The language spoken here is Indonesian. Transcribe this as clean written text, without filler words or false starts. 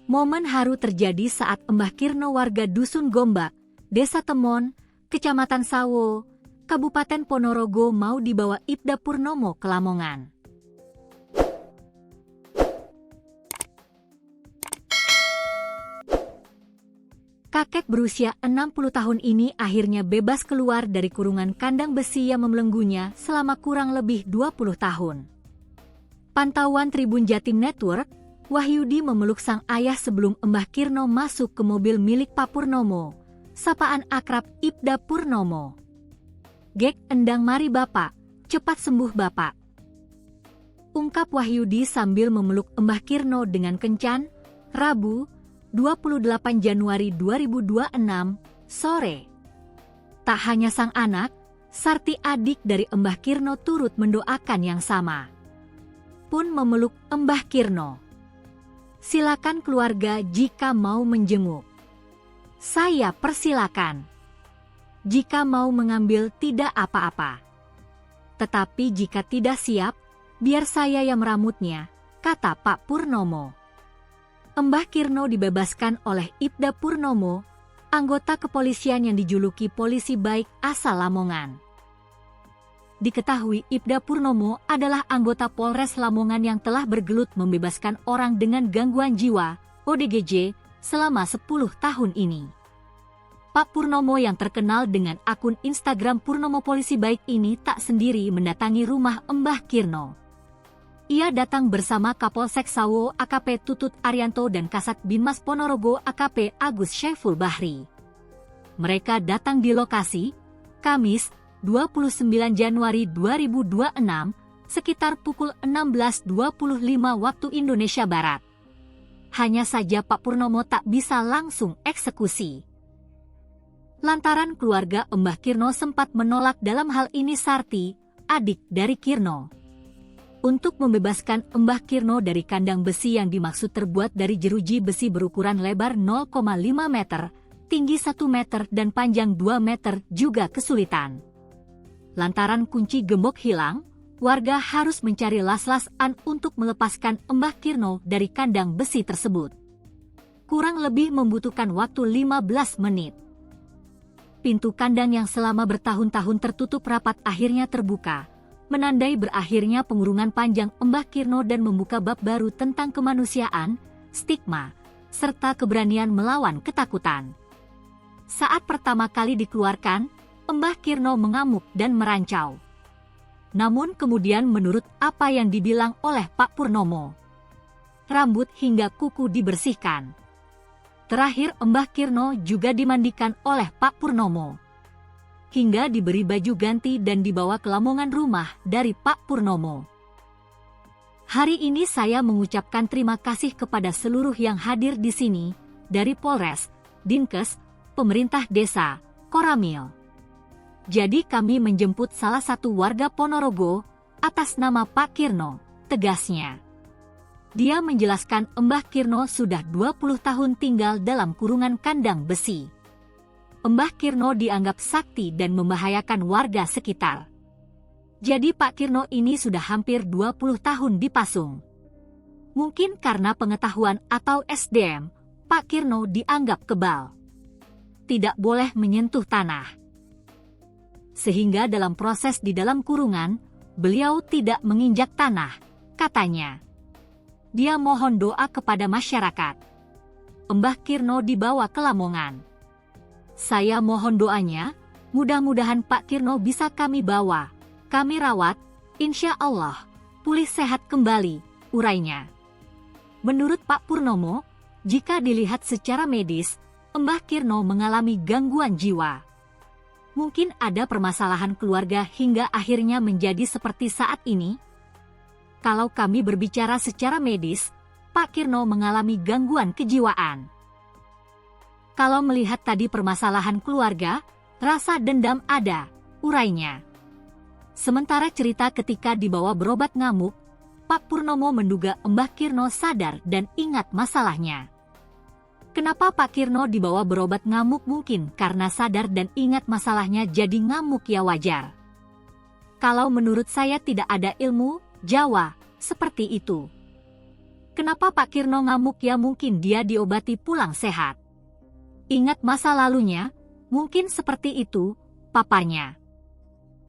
Momen haru terjadi saat Mbah Kirno warga Dusun Gombak, Desa Temon, Kecamatan Sawo, Kabupaten Ponorogo mau dibawa Ibda Purnomo ke Lamongan. Kakek berusia 60 tahun ini akhirnya bebas keluar dari kurungan kandang besi yang membelenggunya selama kurang lebih 20 tahun. Pantauan Tribun Jatim Network, Wahyudi memeluk sang ayah sebelum Mbah Kirno masuk ke mobil milik Pak Purnomo, sapaan akrab Ibda Purnomo. "Gek endang mari Bapak, cepat sembuh Bapak," ungkap Wahyudi sambil memeluk Mbah Kirno dengan kencan, Rabu, 28 Januari 2026, sore. Tak hanya sang anak, Sarti adik dari Mbah Kirno turut mendoakan yang sama. Pun memeluk Mbah Kirno. "Silakan keluarga jika mau menjenguk. Saya persilakan. Jika mau mengambil tidak apa-apa. Tetapi jika tidak siap, biar saya yang meramutnya," kata Pak Purnomo. Mbah Kirno dibebaskan oleh Ibda Purnomo, anggota kepolisian yang dijuluki polisi baik asal Lamongan. Diketahui Ibda Purnomo adalah anggota Polres Lamongan yang telah bergelut membebaskan orang dengan gangguan jiwa, ODGJ, selama 10 tahun ini. Pak Purnomo yang terkenal dengan akun Instagram Purnomo Polisi Baik ini tak sendiri mendatangi rumah Mbah Kirno. Ia datang bersama Kapolsek Sawo AKP Tutut Arianto dan Kasat Binmas Ponorogo AKP Agus Syaiful Bahri. Mereka datang di lokasi, Kamis, 29 Januari 2026, sekitar pukul 16.25 waktu Indonesia Barat. Hanya saja Pak Purnomo tak bisa langsung eksekusi. Lantaran keluarga Mbah Kirno sempat menolak dalam hal ini Sarti, adik dari Kirno. Untuk membebaskan Mbah Kirno dari kandang besi yang dimaksud terbuat dari jeruji besi berukuran lebar 0,5 meter, tinggi 1 meter dan panjang 2 meter juga kesulitan. Lantaran kunci gembok hilang, warga harus mencari las-lasan untuk melepaskan Mbah Kirno dari kandang besi tersebut. Kurang lebih membutuhkan waktu 15 menit. Pintu kandang yang selama bertahun-tahun tertutup rapat akhirnya terbuka, menandai berakhirnya pengurungan panjang Mbah Kirno dan membuka bab baru tentang kemanusiaan, stigma, serta keberanian melawan ketakutan. Saat pertama kali dikeluarkan, Mbah Kirno mengamuk dan merancau. Namun kemudian menurut apa yang dibilang oleh Pak Purnomo, rambut hingga kuku dibersihkan. Terakhir Mbah Kirno juga dimandikan oleh Pak Purnomo, hingga diberi baju ganti dan dibawa ke Lamongan rumah dari Pak Purnomo. Hari ini saya mengucapkan terima kasih kepada seluruh yang hadir di sini, dari Polres, Dinkes, pemerintah desa, Koramil. Jadi kami menjemput salah satu warga Ponorogo, atas nama Pak Kirno, tegasnya. Dia menjelaskan Mbah Kirno sudah 20 tahun tinggal dalam kurungan kandang besi. Mbah Kirno dianggap sakti dan membahayakan warga sekitar. Jadi Pak Kirno ini sudah hampir 20 tahun dipasung. Mungkin karena pengetahuan atau SDM, Pak Kirno dianggap kebal. Tidak boleh menyentuh tanah. Sehingga dalam proses di dalam kurungan, beliau tidak menginjak tanah, katanya. Dia mohon doa kepada masyarakat. Mbah Kirno dibawa ke Lamongan. Saya mohon doanya, mudah-mudahan Pak Kirno bisa kami bawa, kami rawat, insya Allah, pulih sehat kembali, urainya. Menurut Pak Purnomo, jika dilihat secara medis, Mbah Kirno mengalami gangguan jiwa. Mungkin ada permasalahan keluarga hingga akhirnya menjadi seperti saat ini. Kalau kami berbicara secara medis, Pak Kirno mengalami gangguan kejiwaan. Kalau melihat tadi permasalahan keluarga, rasa dendam ada, urainya. Sementara cerita ketika dibawa berobat ngamuk, Pak Purnomo menduga Mbah Kirno sadar dan ingat masalahnya. Kenapa Pak Kirno dibawa berobat ngamuk? Mungkin karena sadar dan ingat masalahnya jadi ngamuk, ya wajar. Kalau menurut saya tidak ada ilmu, Jawa, seperti itu. Kenapa Pak Kirno ngamuk ya? Mungkin dia diobati pulang sehat. Ingat masa lalunya, mungkin seperti itu, paparnya.